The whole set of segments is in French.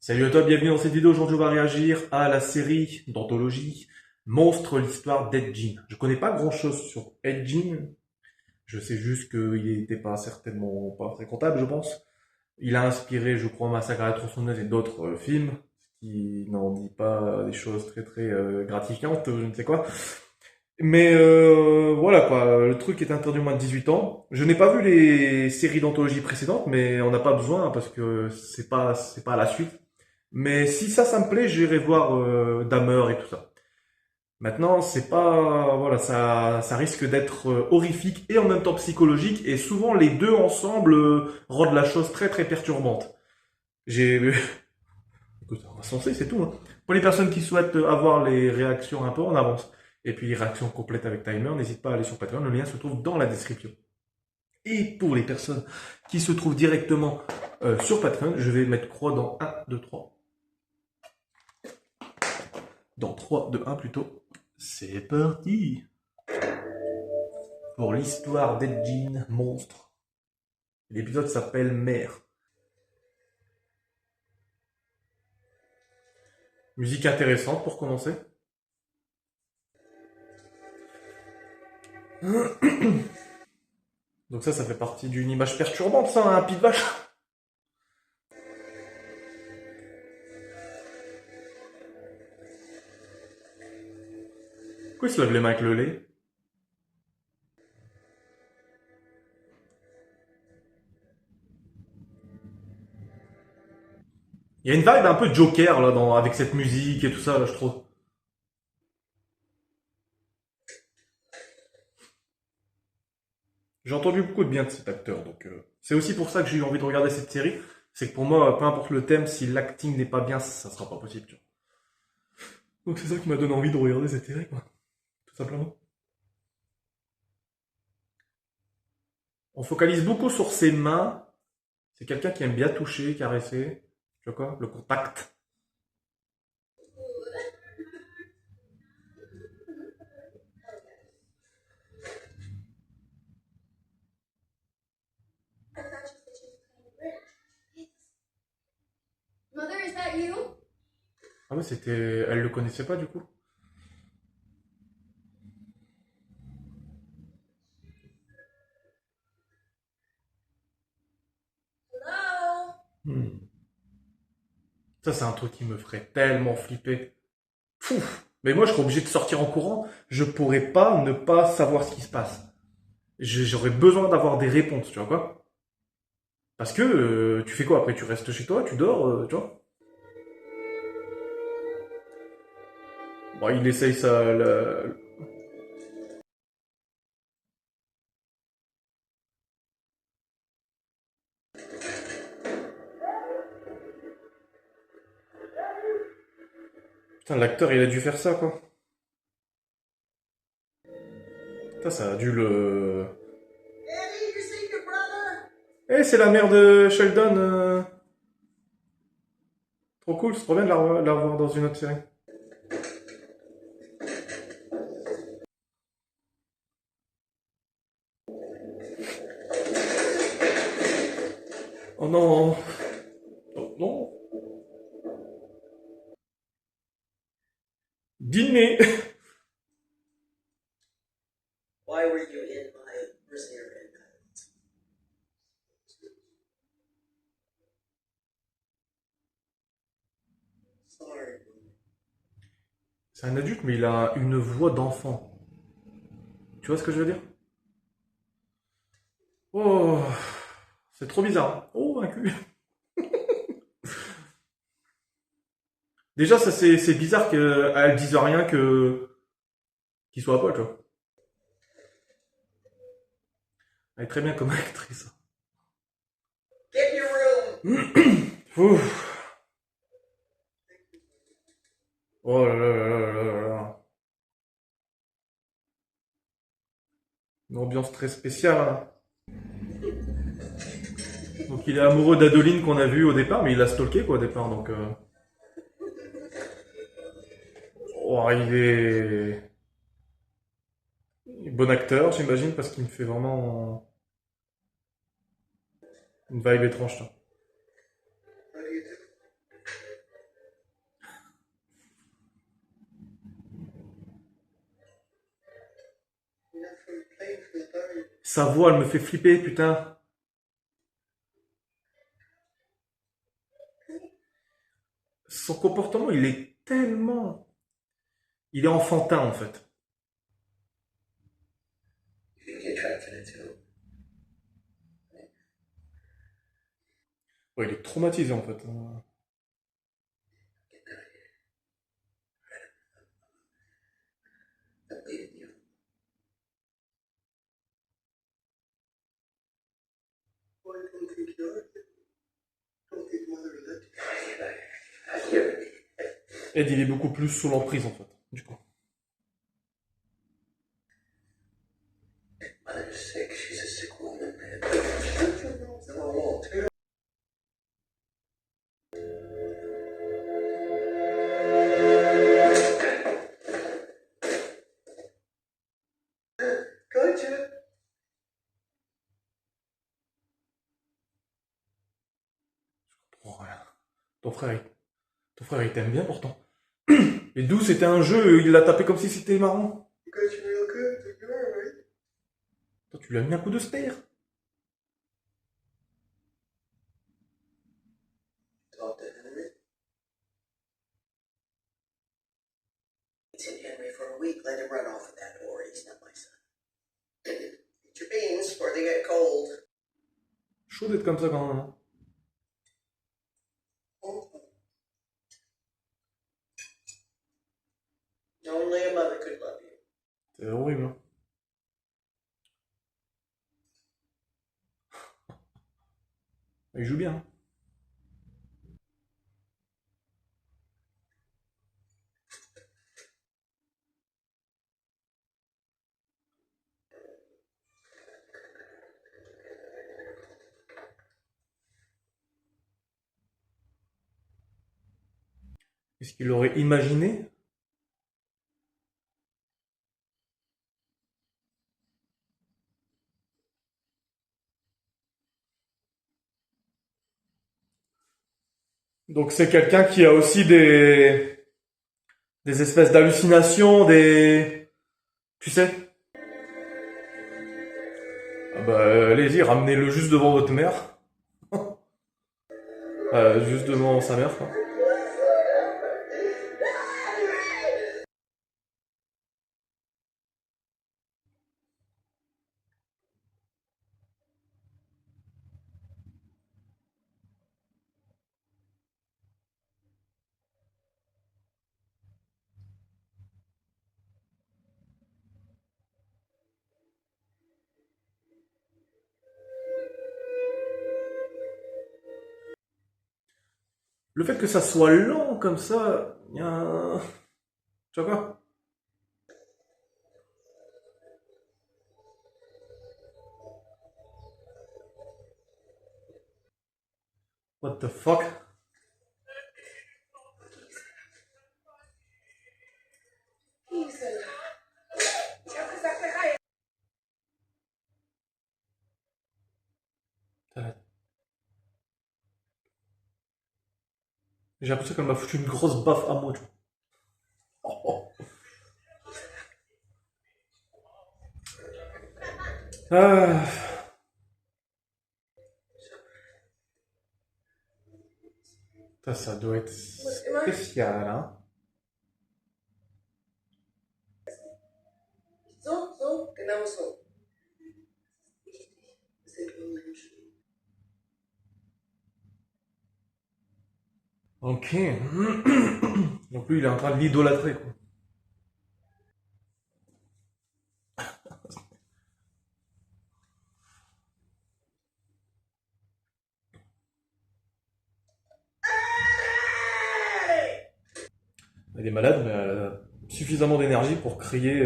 Salut à toi, bienvenue dans cette vidéo. Aujourd'hui, on va réagir à la série d'anthologie Monstre, l'histoire d'Ed Gein. Je connais pas grand chose sur Ed Gein. Je sais juste qu'il n'était pas certainement pas très comptable, je pense. Il a inspiré, je crois, Massacre à la tronçonneuse et d'autres films, ce qui n'en dit pas des choses très gratifiantes, je ne sais quoi. Mais voilà quoi, le truc est interdit au moins de 18 ans. Je n'ai pas vu les séries d'anthologie précédentes, mais on n'a pas besoin hein, parce que c'est pas à la suite. Mais si ça me plaît, j'irai voir Dahmer et tout ça. Maintenant, c'est pas voilà, ça risque d'être horrifique et en même temps psychologique et souvent les deux ensemble rendent la chose très perturbante. J'ai écoute, on va se lancer, c'est tout hein. Pour les personnes qui souhaitent avoir les réactions un peu en avance et puis les réactions complètes avec timer, n'hésite pas à aller sur Patreon, le lien se trouve dans la description. Et pour les personnes qui se trouvent directement sur Patreon, je vais mettre croix dans 1, 2, 3. Dans 3, 2, 1 plutôt. C'est parti pour l'histoire d'Ed Gein, monstre. L'épisode s'appelle Mère. Musique intéressante pour commencer. Donc ça fait partie d'une image perturbante, ça, un pied de vache. Pourquoi il se lave les mains avec le lait? Il y a une vibe un peu Joker là, avec cette musique et tout ça, là, je trouve. J'ai entendu beaucoup de bien de cet acteur, donc c'est aussi pour ça que j'ai eu envie de regarder cette série. C'est que pour moi, peu importe le thème, si l'acting n'est pas bien, ça sera pas possible. Tu vois. Donc c'est ça qui m'a donné envie de regarder cette série, quoi. Tout simplement. On focalise beaucoup sur ses mains. C'est quelqu'un qui aime bien toucher, caresser. Tu vois quoi? Le contact. Mother, is that you? Ah ouais, c'était. Elle le connaissait pas du coup. Hello? Hmm. Ça, c'est un truc qui me ferait tellement flipper. Pouf! Mais moi, je serais obligé de sortir en courant. Je pourrais pas ne pas savoir ce qui se passe. J'aurais besoin d'avoir des réponses, tu vois quoi? Parce que tu fais quoi après? Tu restes chez toi, tu dors, tu vois? Bon, il essaye ça. Putain, l'acteur, il a dû faire ça, quoi. Putain, ça a dû le. Eddie, you see your brother? Eh, c'est la mère de Sheldon. Trop cool, c'est trop bien de la revoir dans une autre série. Oh non! Oh non! Dîner! Why were you in my prisoner? Sorry. C'est un adulte, mais il a une voix d'enfant. Tu vois ce que je veux dire? Oh, c'est trop bizarre. Oh, un cul. Déjà, ça c'est bizarre qu'elle dise rien que qu'il soit pas, tu vois. Elle est très bien comme actrice. Get in your room. Ouf. Oh là là là là là là là. Une ambiance très spéciale. Hein. Donc il est amoureux d'Adeline qu'on a vu au départ, mais il l'a stalké quoi au départ. Donc oh, il est bon acteur, j'imagine, parce qu'il me fait vraiment une vibe étrange. Ça. Sa voix, elle me fait flipper, putain. Son comportement, il est tellement... Il est enfantin, en fait. You can get trapped in it too. Ouais, il est traumatisé, en fait. Get out of here. I'm leaving you. Why don't think you're? Don't think mother let you. Ed, il est beaucoup plus sous l'emprise, en fait, du coup. Mother's sick. She's a sick woman, man. No, I won't. Gotcha. Oh, rien. Ton frère, il t'aime bien, pourtant. Et d'où c'était un jeu, il l'a tapé comme si c'était marrant. You got you real good. You're alright. Toi, tu lui as mis un coup de spear. Talk to Henry. It's in Henry for a week. Let him run off with that door. He's not my son. Eat your beans before they get cold. Chaud d'être comme ça, quand même. Hein. Only a mother could love you. C'est horrible, hein. Il joue bien. Hein. Est-ce qu'il aurait imaginé? Donc c'est quelqu'un qui a aussi des espèces d'hallucinations, des... Tu sais? Ah bah, allez-y, ramenez-le juste devant votre mère. Juste devant sa mère, quoi. Le fait que ça soit lent comme ça, il y a un... Tu vois quoi? What the fuck? J'ai l'impression qu'elle m'a foutu une grosse baffe à moi, tu vois. Oh, oh. Ah, ça doit être spécial, hein. So, genau so. Sind unmenschlich. Ok. Donc lui, il est en train de l'idolâtrer, quoi. Elle est malade, mais elle a suffisamment d'énergie pour crier...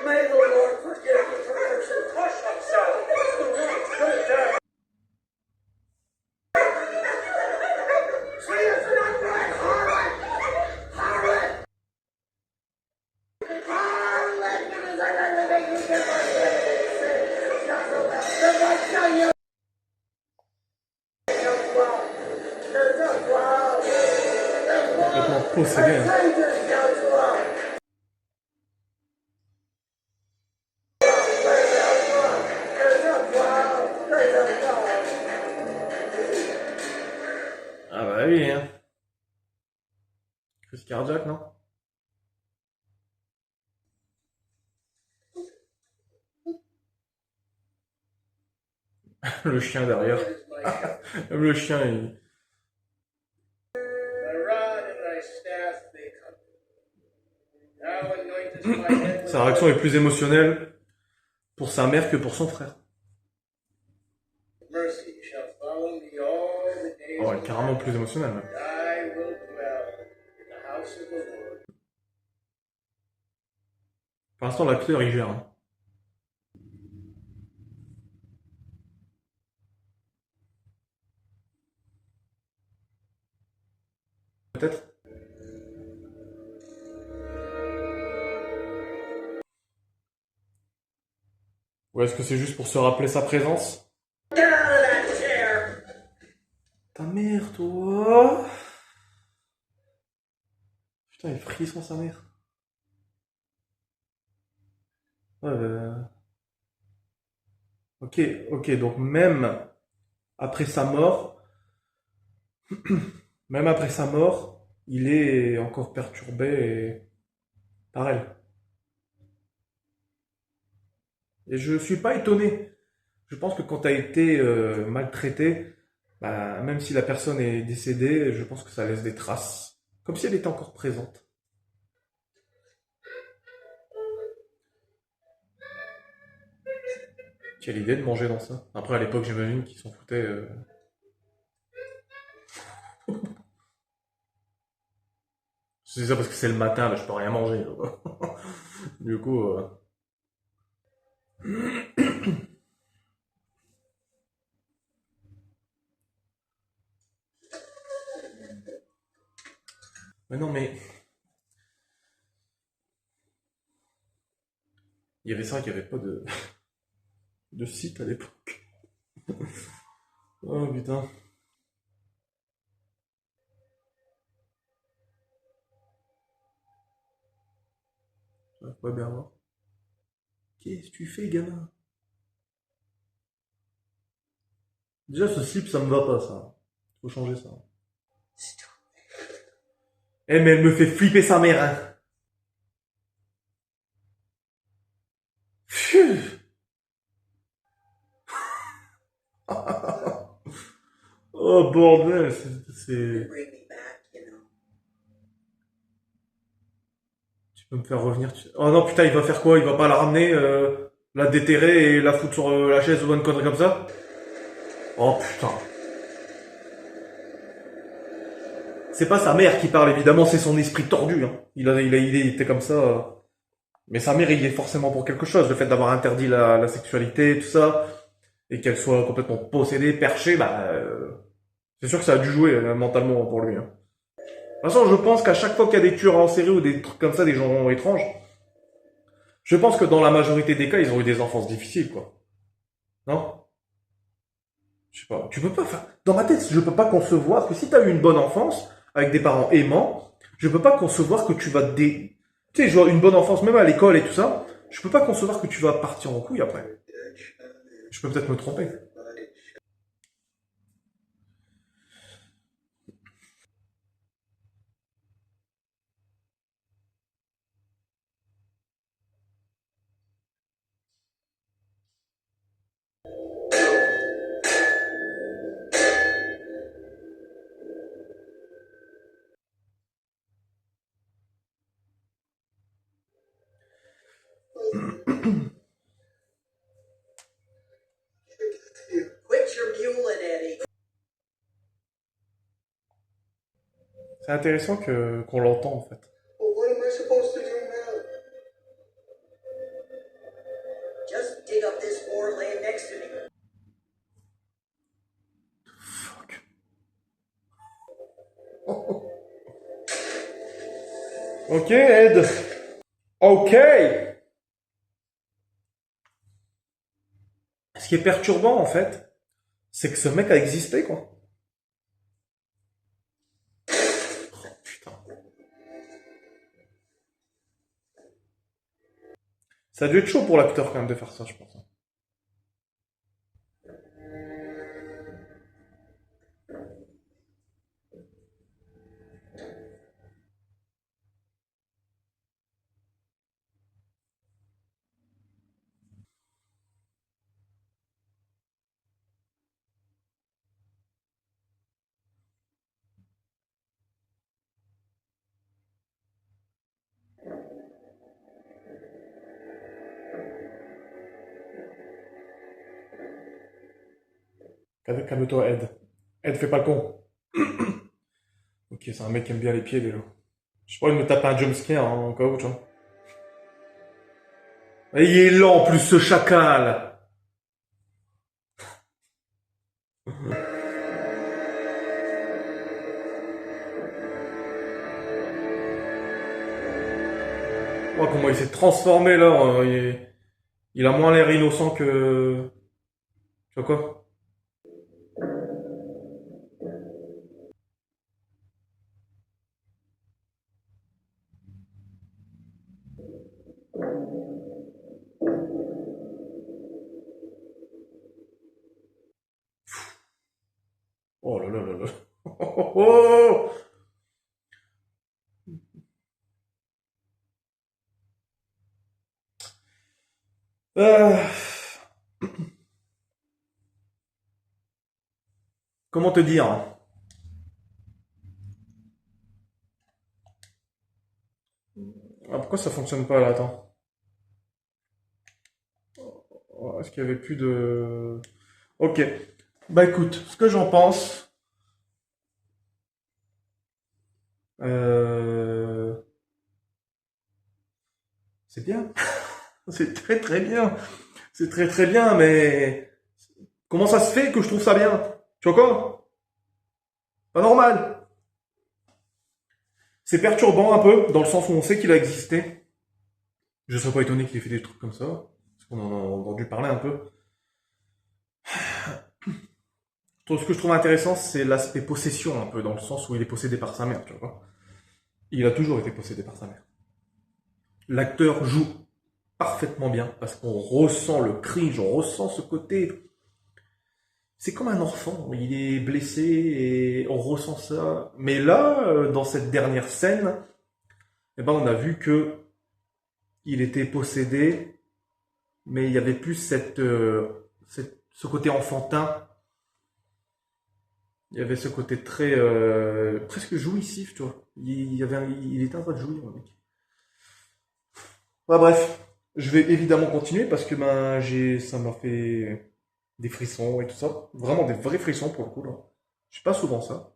May the Lord forgive you for cursing. Hush himself. Go down. Please, not right, harlot! Harlot! complètement possédé. Hein. Ah oui, hein. Crise cardiaque, non? Le chien derrière. Même le chien, il... Sa réaction est plus émotionnelle pour sa mère que pour son frère. Oh, elle est carrément plus émotionnelle, même. Pour l'instant, l'acteur, il gère, hein. Peut-être. Ou est-ce que c'est juste pour se rappeler sa présence? Get out of that chair! Ta mère, toi. Putain, il frisson sa mère. Ouais, ok, ok, donc après sa mort, même après sa mort, il est encore perturbé par elle. Et je suis pas étonné. Je pense que quand tu as été maltraité, bah, même si la personne est décédée, je pense que ça laisse des traces. Comme si elle était encore présente. Quelle idée de manger dans ça. Après, à l'époque, j'imagine qu'ils s'en foutaient. C'est ça parce que c'est le matin, là, je peux rien manger. Du coup, mais non, mais il y avait ça, qu'il n'y avait pas de site à l'époque. Oh putain. Je pas bien voir. Qu'est-ce que tu fais, gamin? Déjà, ce slip, ça me va pas, ça. Faut changer ça. Eh, mais elle me fait flipper sa mère, hein. Pfiou. Oh bordel, c'est... Bring me back, you know. Tu peux me faire revenir. Oh non, putain, il va faire quoi? Il va pas la ramener, la déterrer et la foutre sur la chaise ou une connerie comme ça? Oh putain. C'est pas sa mère qui parle, évidemment, c'est son esprit tordu, hein. Il était comme ça. Mais sa mère, il y est forcément pour quelque chose. Le fait d'avoir interdit la sexualité, tout ça, et qu'elle soit complètement possédée, perchée, bah, c'est sûr que ça a dû jouer mentalement pour lui, hein. De toute façon, je pense qu'à chaque fois qu'il y a des tueurs en série ou des trucs comme ça, des gens étranges, je pense que dans la majorité des cas, ils ont eu des enfances difficiles, quoi. Non? Je sais pas. Tu peux pas faire. Dans ma tête, je peux pas concevoir que si t'as eu une bonne enfance, avec des parents aimants, je peux pas concevoir que tu vas Tu sais, genre une bonne enfance, même à l'école et tout ça, je peux pas concevoir que tu vas partir en couille après. Je peux peut-être me tromper. Quit your muling, Eddie. C'est intéressant qu'on l'entend en fait. Well, what am I supposed to do now? Just dig up this ore laying next to me. Fuck. Ok, Ed. Ok. Ce qui est perturbant en fait, c'est que ce mec a existé quoi. Oh, putain. Ça a dû être chaud pour l'acteur quand même de faire ça, je pense. Calme-toi, Ed. Ed, fais pas le con. Ok, c'est un mec qui aime bien les pieds déjà. Je pourrais me taper un jumpscare hein, en cas où, tu vois. Et il est lent en plus ce chacal. Oh, comment il s'est transformé là. Il a moins l'air innocent que. Tu vois quoi? Oh là là là là. Oh, oh, oh. Euh, comment te dire? Ah, pourquoi ça fonctionne pas là? Attends. Oh, est-ce qu'il y avait plus de. Ok. Bah écoute, ce que j'en pense. euh, C'est bien. C'est très très bien. C'est très très bien, mais comment ça se fait que je trouve ça bien? Tu vois quoi? Pas normal. C'est perturbant un peu, dans le sens où on sait qu'il a existé. Je serais pas étonné qu'il ait fait des trucs comme ça, parce qu'on en a entendu parler un peu. Ce que je trouve intéressant, c'est l'aspect possession un peu, dans le sens où il est possédé par sa mère, tu vois. Il a toujours été possédé par sa mère. L'acteur joue parfaitement bien, parce qu'on ressent le cringe, on ressent ce côté. C'est comme un enfant, il est blessé et on ressent ça. Mais là, dans cette dernière scène, eh ben, on a vu que il était possédé, mais il y avait plus ce côté enfantin. Il y avait ce côté très presque jouissif, tu vois. Il était en train de jouir, le mec. Bah, bref, je vais évidemment continuer parce que ben ça m'a fait des frissons et tout ça. Vraiment des vrais frissons pour le coup là. Je sais pas souvent ça.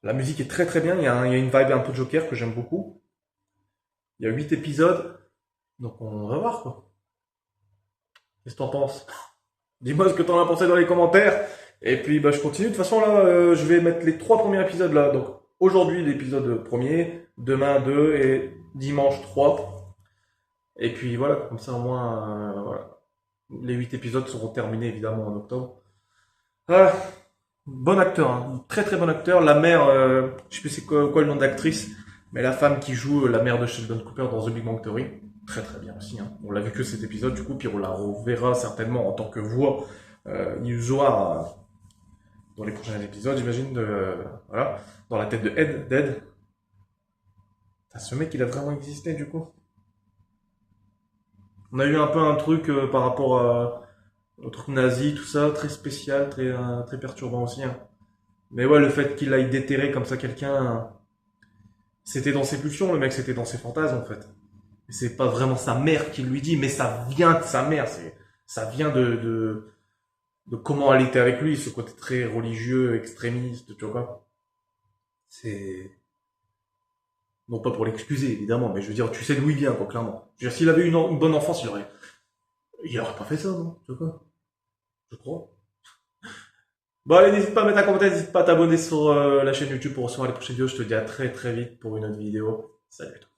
La musique est très très bien. Il y a une vibe un peu Joker que j'aime beaucoup. Il y a 8 épisodes, donc on va voir quoi. Qu'est-ce que t'en penses? Dis-moi ce que t'en as pensé dans les commentaires. Et puis bah je continue. De toute façon là, je vais mettre les 3 premiers épisodes là. Donc aujourd'hui l'épisode premier, demain 2 et dimanche 3. Et puis voilà, comme ça au moins voilà. Les 8 épisodes seront terminés évidemment en octobre. Ah, bon acteur, hein. Très très bon acteur. La mère, je sais plus c'est quoi le nom d'actrice, mais la femme qui joue la mère de Sheldon Cooper dans The Big Bang Theory, très très bien aussi. Hein. On l'a vu que cet épisode du coup, puis on la reverra certainement en tant que voix illusoire dans les prochains épisodes, j'imagine. Voilà, dans la tête de Ed, d'Ed. Putain, ce mec il a vraiment existé du coup. On a eu un peu un truc par rapport au truc nazi, tout ça, très spécial, très perturbant aussi. Hein. Mais ouais, le fait qu'il aille déterrer comme ça quelqu'un, c'était dans ses pulsions, le mec, c'était dans ses fantasmes en fait. Et c'est pas vraiment sa mère qui lui dit, mais ça vient de sa mère, ça vient de comment elle était avec lui, ce côté très religieux, extrémiste, tu vois quoi. C'est. Non pas pour l'excuser, évidemment, mais je veux dire, tu sais d'où il vient, quoi, clairement. Je veux dire, s'il avait une bonne enfance, il aurait pas fait ça, non? Tu vois quoi? Je crois. Bon, allez, n'hésite pas à mettre un commentaire, n'hésite pas à t'abonner sur la chaîne YouTube pour recevoir les prochaines vidéos. Je te dis à très très vite pour une autre vidéo. Salut à toi.